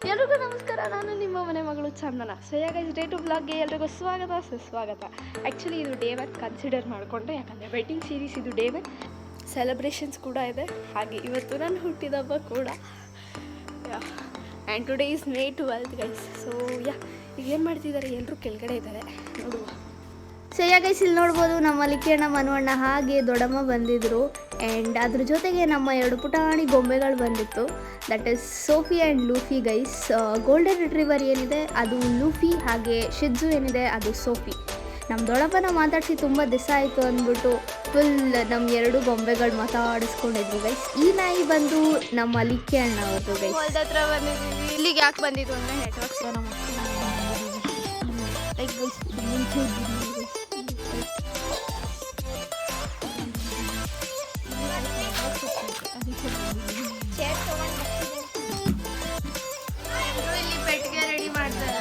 ಎಲ್ರಿಗೂ ನಮಸ್ಕಾರ, ನಾನು ನಿಮ್ಮ ಮನೆ ಮಗಳು ಚಂದನ. ಸೊ ಗೈಸ್, ಡೇ ಟು ಬ್ಲಾಗ್ಗೆ ಎಲ್ರಿಗೂ ಸ್ವಾಗತ ಸುಸ್ವಾಗತ. ಆ್ಯಕ್ಚುಲಿ ಇದು ಡೇ 1 ಕನ್ಸಿಡರ್ ಮಾಡಿಕೊಂಡ್ರೆ, ಯಾಕಂದರೆ ವೆಡ್ಡಿಂಗ್ ಸೀರೀಸ್ ಇದು ಡೇ 1. ಸೆಲೆಬ್ರೇಷನ್ಸ್ ಕೂಡ ಇದೆ, ಹಾಗೆ ಇವತ್ತು ನನ್ನ ಹುಟ್ಟಿದಬ್ಬ ಕೂಡ. And today is May 12th guys. So ಈಗ ಏನು ಮಾಡ್ತಿದ್ದಾರೆ, ಎಲ್ಲರೂ ಕೆಳಗಡೆ ಇದ್ದಾರೆ, ನೋಡುವ. ಸೊ ಗೈಸ್, ಇಲ್ಲಿ ನೋಡ್ಬೋದು ನಮ್ಮ ಲಿಕ್ಕಿಯಣ್ಣ, ಮನವಣ್ಣ ಹಾಗೆ ದೊಡ್ಡಮ್ಮ ಬಂದಿದ್ದರು. ಆ್ಯಂಡ್ ಅದ್ರ ಜೊತೆಗೆ ನಮ್ಮ 2 ಪುಟಾಣಿ ಗೊಂಬೆಗಳು ಬಂದಿತ್ತು. That is Sophie and Luffy guys. Golden retriever ಏನಿದೆ ಅದು ಲೂಫಿ, ಹಾಗೆ ಶಿಜ್ಜು ಏನಿದೆ ಅದು ಸೋಫಿ. ನಮ್ಮ ದೊಡ್ಡಪ್ಪನ ಮಾತಾಡಿಸಿ ತುಂಬ ದಿವಸ ಆಯಿತು ಅಂದ್ಬಿಟ್ಟು ಫುಲ್ ನಮ್ಮ 2 ಗೊಂಬೆಗಳು ಮಾತಾಡಿಸ್ಕೊಂಡಿದ್ವಿ ಗೈಸ್. ಈ ನಾಯಿ ಬಂದು ನಮ್ಮ ಲಿಕ್ಕಿಯಣ್ಣ ಅವ್ರದ್ದು ಗೈಸ್. ಹೊಲ್ದ ಹತ್ರ ಬಂದಿದ್ದೀವಿ. ಇಲ್ಲಿಗೆ ಯಾಕೆ ಬಂದಿದ್ದು ಅಂದರೆ ನೆಟ್ವರ್ಕ್ಸ್ ನಮ್ಮ ಲೈಕ್ ಗೈಸ್ ಮುಂಚೆ ಇಲ್ಲಿ ಪೆಟ್ಟಿಗೆ ರೆಡಿ ಮಾಡ್ತಾರೆ.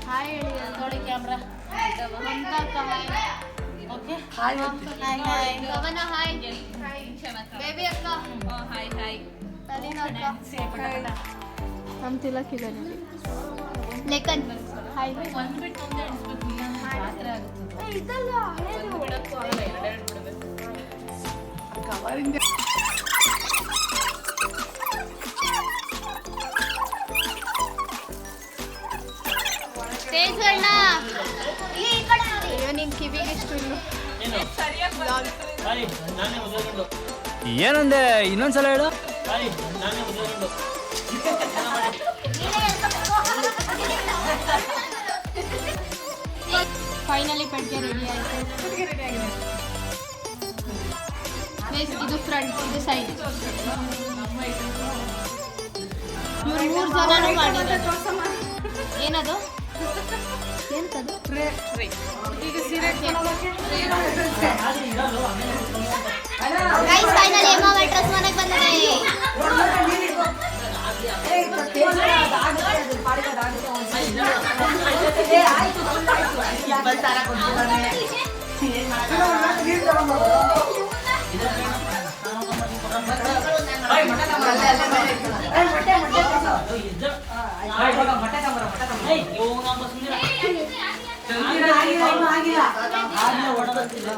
ಹಾಯ್ ಹೇಳಿ ನೋಡಿ ಕ್ಯಾಮ್ರಾ. ಓಕೆ, ಹಾಯ್ ಕವನ, ಹಾಯ್ ಬೇಬಿ ಅಕ್ಕ, ಹಾಯ್ ಹಾಯ್ ತಲೀನ ಅಕ್ಕ, ನಮ್ಮ ತಿಲಕ್ ಇದೆ ನೋಡಿ, ಲೇಖನ್ ಹಾಯ್. ಇದಲ್ಲ ಅಯ್ಯೋ, ನಿನ್ ಕಿವಿಗೆ ಎಷ್ಟು ಇನ್ನು ಏನಂದೆ, ಇನ್ನೊಂದ್ಸಲ ಹೇಳು. ಫೈನಲಿ ಪೆಟ್ಟಿಗೆ ರೆಡಿ ಆಯಿತು. ಇದು ಫ್ರಂಟ್, ಇದು ಸೈಡ್. ಇವ್ರು 3 ಜನನೂ ಮಾಡಿದ್ದಾರೆ. ಏನದು ಏನದು ಫೈನಲಿ ಎಮ್ಮ ಮ್ಯಾಟ್ರಸ್ ಮನೆಗೆ ಬಂದಿದೆ.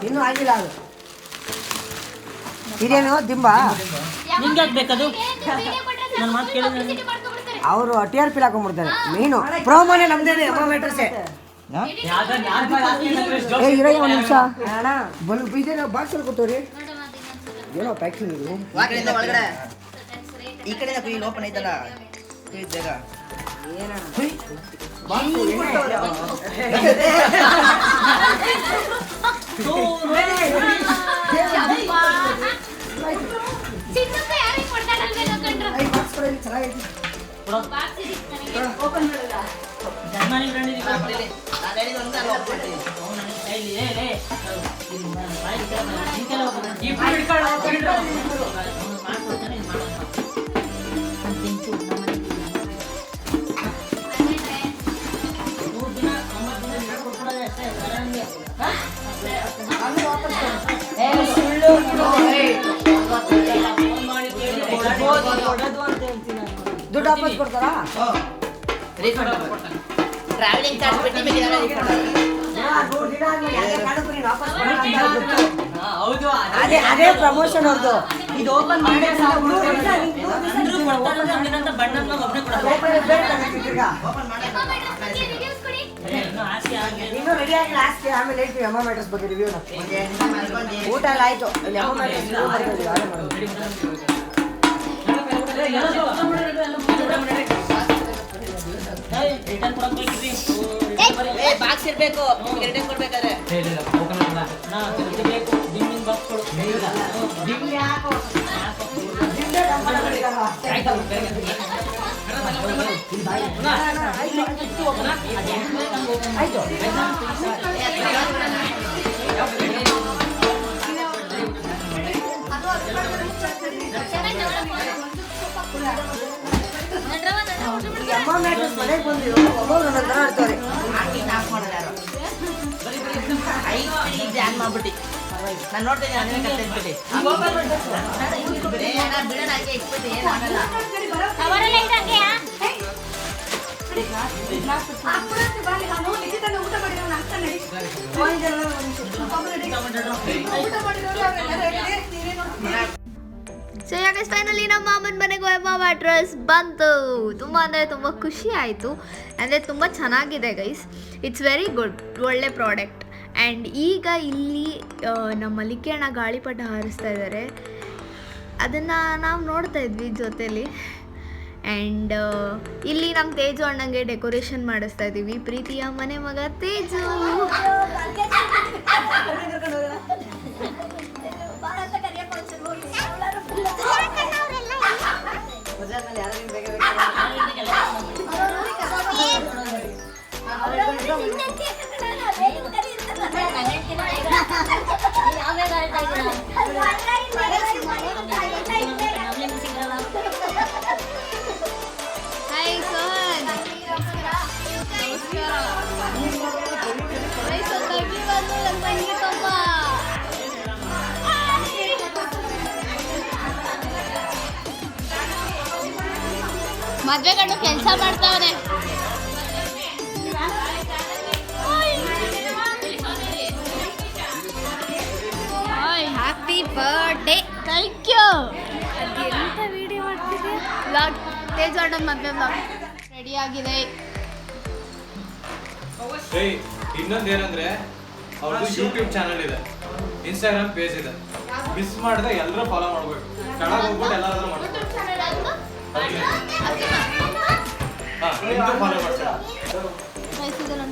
ಇನ್ನೂ ಆಗಿಲ್ಲ ಅದು. ಇದೇನು ದಿಂಬ ಅವರು TRP ಹಾಕೊಂಡ್ಬಿಡ್ತಾರೆ. ಮೀನು ಪ್ರೋಮೋನೆ ನಮ್ದೇನೆ ಮ್ಯಾಟ್ರಸ್. ಇರೋ ಒಂದು ನಿಮಿಷ ಅಣ್ಣ, ಬಲ್ ಬಾಕ್ಸ್ ಅಲ್ಲಿ ಕೊಟ್ಟವ್ರಿ. ಏನೋ ಪ್ಯಾಕಿಂಗ್ ಇದು ಒಳಗಡೆ ಈ ಕಡೆ ಓಪನ್ ಐತಲ್ಲ ಜಾಗ. ದುಡ್ಡು ವಾಪಸ್ ಕೊಡ್ತಾರಾ? ಟ್ರಾವೆಲಿಂಗ್ ಚಾರ್ಜ್ ಬಿಟ್ಟು ಅದೇ ಪ್ರಮೋಷನ್ ಅವ್ರದ್ದು. ಇದು ಓಪನ್ ಮಾಡಿ ಇನ್ನೂ ರೆಡಿ ಆಗಿ ಲಾಸ್ಟ್ ಆಮೇಲೆ ಹೇಳ್ತೀವಿ ಎಮ್ಮ ಮ್ಯಾಟ್ರಸ್ ಬಗ್ಗೆ ರಿವ್ಯೂ. ಊಟ ಎಲ್ಲ ಆಯ್ತು. ಇಲ್ಲಿ ಎಮ್ಮ ಮ್ಯಾಟ್ರಸ್ ಬಾಕ್ಸ್ ಇರ್ಬೇಕು, ರಿಟರ್ನ್ ಕೊಡ್ಬೇಕಾದ್ರೆ ಆಯ್ತು. ಅಮ್ಮ ಮ್ಯಾಟ್ರಸ್ ಮನೆಗೆ ಬಂದಿರೋ ಒಬ್ಬೊಬ್ರು ಒಂದೊಂದು ಥರ ಇರ್ತಾರೆ. ಜಾನ್ ಮಾಡ್ಬಿಟ್ಟು ನಾನು ನೋಡ್ತೀನಿ ಅದನ್ನೇ ಕತೆ ಇಟ್ಬಿಟ್ಟು ಬಿಡೋಣ ಹಾಗೆ ಇಟ್ಬಿಟ್ಟು ಏನು ಆಗಲ್ಲ ಸೊ ಯಾಕೆ ಫೈನಲಿ ನಮ್ಮ ಮಾಮನ ಮನೆಗೆ ಮಾಮ ಅಡ್ರೆಸ್ ಬಂತು. ತುಂಬ ಅಂದರೆ ತುಂಬ ಖುಷಿ ಆಯಿತು. ಅಂದರೆ ತುಂಬ ಚೆನ್ನಾಗಿದೆ ಗೈಸ್, ಇಟ್ಸ್ ವೆರಿ ಗುಡ್, ಒಳ್ಳೆ ಪ್ರಾಡಕ್ಟ್. ಆ್ಯಂಡ್ ಈಗ ಇಲ್ಲಿ ನಮ್ಮ ಮಲ್ಲಿಕೆ ಅಣ್ಣ ಗಾಳಿಪಟ ಹಾರಿಸ್ತಾ ಇದ್ದಾರೆ, ಅದನ್ನು ನಾವು ನೋಡ್ತಾ ಇದ್ವಿ ಜೊತೇಲಿ. ಆ್ಯಂಡ್ ಇಲ್ಲಿ ನಮ್ಮ ತೇಜು ಅಣ್ಣಂಗೆ ಡೆಕೋರೇಷನ್ ಮಾಡಿಸ್ತಾ ಇದ್ದೀವಿ, ಪ್ರೀತಿಯ ಮನೆ ಮಗ ತೇಜು. ಹಾಯ್ ಸೋಹನ್, ಮದ್ವೆ ಗಂಡು ಕೆಲಸ ಮಾಡ್ತಾವನೆ. Happy birthday. Thank you. ಎಂತ ವಿಡಿಯೋ ಮಾಡ್ತಿದ್ದೆ? ವ್ಲಾಗ್, ತೇಜು ಅಣ್ಣನ ಮದುವೆ ವ್ಲಾಗ್ ರೆಡಿ ಆಗಿದೆ. ಇನ್ನೊಂದೇನಂದ್ರೆ ಅವ್ರದ್ದು ಯೂಟ್ಯೂಬ್ ಚಾನಲ್ ಇದೆ, ಇನ್ಸ್ಟಾಗ್ರಾಮ್ ಪೇಜ್ ಇದೆ, ಮಿಸ್ ಮಾಡಿದ್ರೆ ಎಲ್ಲರೂ ಫಾಲೋ ಮಾಡ್ಬೇಕು. ಕೆಳಗೆ ಹೋಗ್ಬಿಟ್ಟು ಎಲ್ಲಾದ್ರೂ ಮಾಡ್ಬೇಕು. ಫಾಲೋ ಮಾಡ್ತಾರೆ.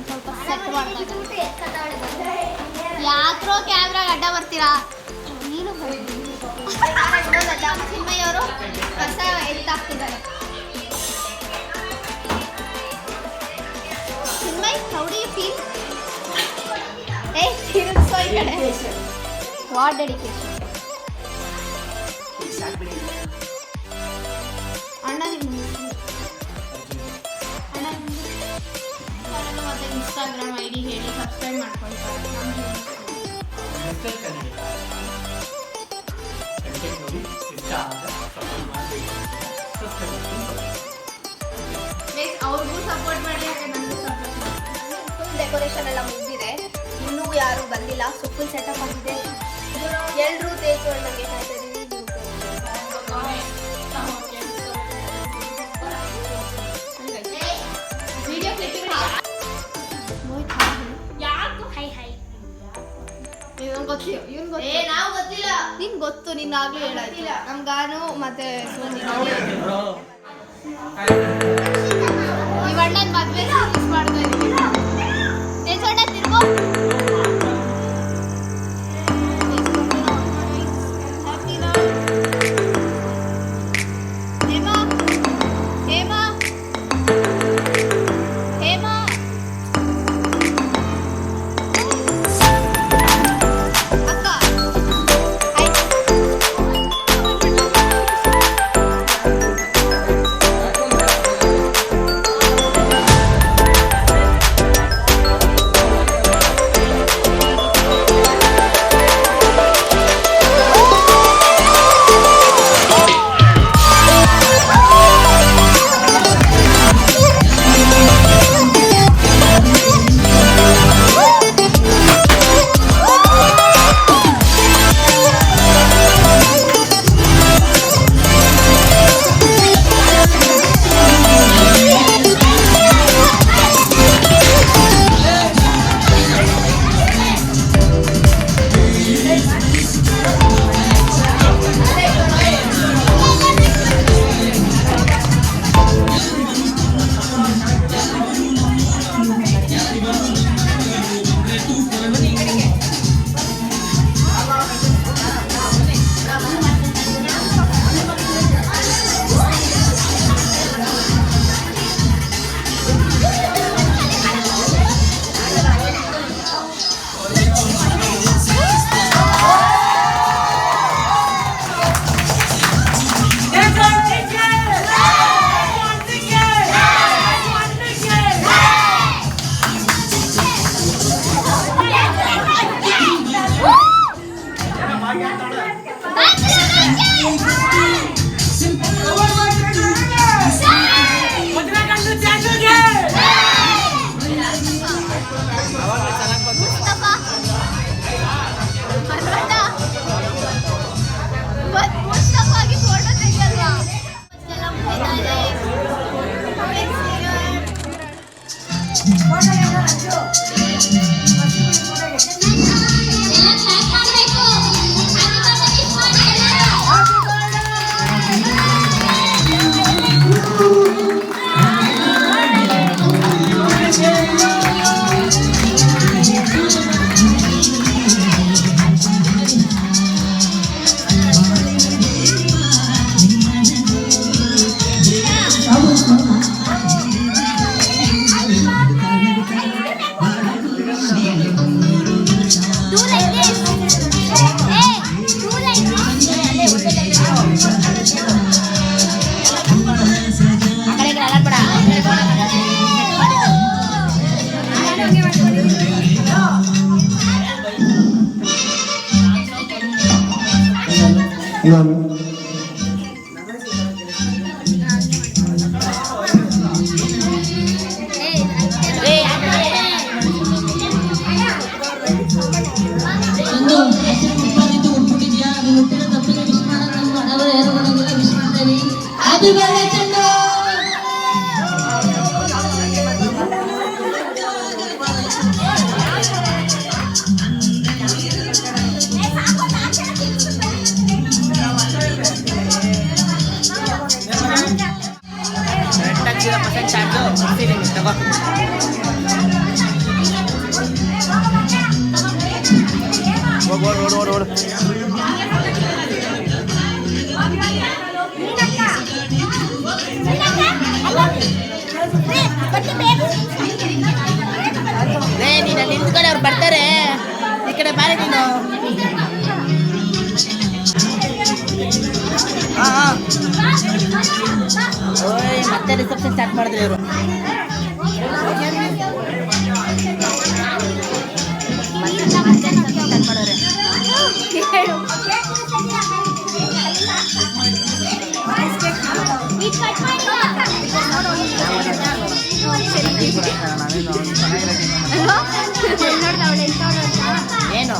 ಸ್ವಲ್ಪ ಸೆಟ್ ಮಾಡ್ತಾರೆ. ಯಾತ್ರೋ ಕ್ಯಾಮ್ರಾಗ ಅಡ್ಡ ಬರ್ತೀರಾ ನೀನು? ಸಿಂಹಯ್ಯವರು ಕಸ ಎತ್ತಾಕ್ತಿದ್ದಾರೆ. ಸಿಂಹಯ್, ಹೌ ಡು ಯು ಫೀಲ್? ತಿರುಗಿಸೋ ಈ ಕಡೆ. ವಾಟ್ ಡೆಡಿಕೇಶನ್ ಅಣ್ಣ. ಮತ್ತೆ ಇನ್ಸ್ಟಾಗ್ರಾಮ್ ಐ ಡಿ ಹೇಳಿ ಸಬ್ಸ್ಕ್ರೈಬ್ ಮಾಡ್ಕೊಳ್ತಾರೆ. ಅವ್ರಿಗೂ ಸಪೋರ್ಟ್ ಮಾಡಿ, ಹಾಗೆ ನನಗೂ ಸಪೋರ್ಟ್ ಮಾಡಿ. ಫುಲ್ ಡೆಕೋರೇಷನ್ ಎಲ್ಲ ಮುಗಿದಿದೆ, ಇನ್ನೂ ಯಾರೂ ಬಂದಿಲ್ಲ. ಸೊ ಫುಲ್ ಸೆಟಪ್ ಆಗಿದೆ. ಎಲ್ಲರೂ ತೇಜು ಅಣ್ಣಗೆ ಕಾಯ್ತಾ ಇದ್ದೀವಿ. ವಿಡಿಯೋ ಕ್ಲಿಪ್ಪಿಂಗ್ ನಿನ್ ಗೊತ್ತು, ನಿನ್ನಾಗ್ಲೂ ಹೇಳಾಯ್ತು. ನಮ್ಗಾನು ಮತ್ತೆ ಇವಣ್ಣನ ಮದ್ವೆ ಮಿಸ್ ಮಾಡ್ತಾ ಇದೀವಿ. ತೇಜಣ್ಣ ತಿರ್ಗೋ. ನೀನು ನಿಂತ್ಕೊಳ್ಳಿ, ಅವ್ರು ಬರ್ತಾರೆ. ಈ ಕಡೆ ಬಾರಿ ನೀನು. ಓಯ್ ಮತ್ತೆ ರಿಸೆಪ್ಷನ್ ಸ್ಟಾರ್ಟ್ ಮಾಡಿದ್ರು ಇವರು. ಏನು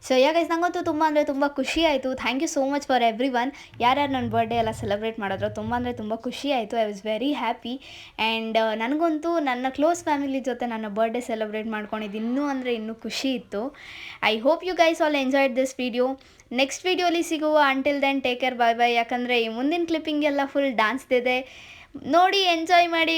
ಸೊ ಗೈಸ್ ನನಗಂತೂ ತುಂಬ ಅಂದರೆ ತುಂಬ ಖುಷಿ ಆಯಿತು. Thank you so much for everyone. ಯಾರ್ಯಾರು ನನ್ನ ಬರ್ಡೇ ಎಲ್ಲ ಸೆಲೆಬ್ರೇಟ್ ಮಾಡಿದ್ರು ತುಂಬ ಅಂದರೆ ತುಂಬ ಖುಷಿ ಆಯಿತು. I was very happy. And ನನಗಂತೂ ನನ್ನ ಕ್ಲೋಸ್ ಫ್ಯಾಮಿಲಿ ಜೊತೆ ನನ್ನ ಬರ್ಡೇ ಸೆಲೆಬ್ರೇಟ್ ಮಾಡ್ಕೊಂಡಿದ್ದು ಇನ್ನೂ ಖುಷಿ ಇತ್ತು. I hope you guys all enjoyed this video. Next ವಿಡಿಯೋಲಿ ಸಿಗುವ. Until then take care, bye bye. ಯಾಕಂದರೆ ಈ ಮುಂದಿನ ಕ್ಲಿಪ್ಪಿಂಗ್ ಎಲ್ಲ ಫುಲ್ ಡ್ಯಾನ್ಸ್ದಿದೆ, ನೋಡಿ ಎಂಜಾಯ್ ಮಾಡಿ.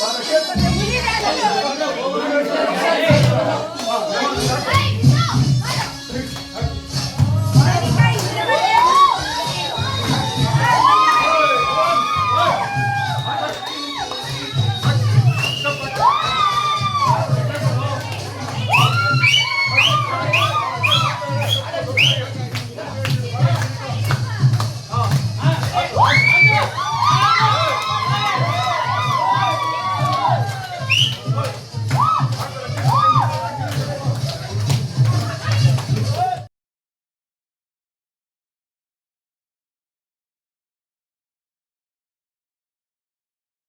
Para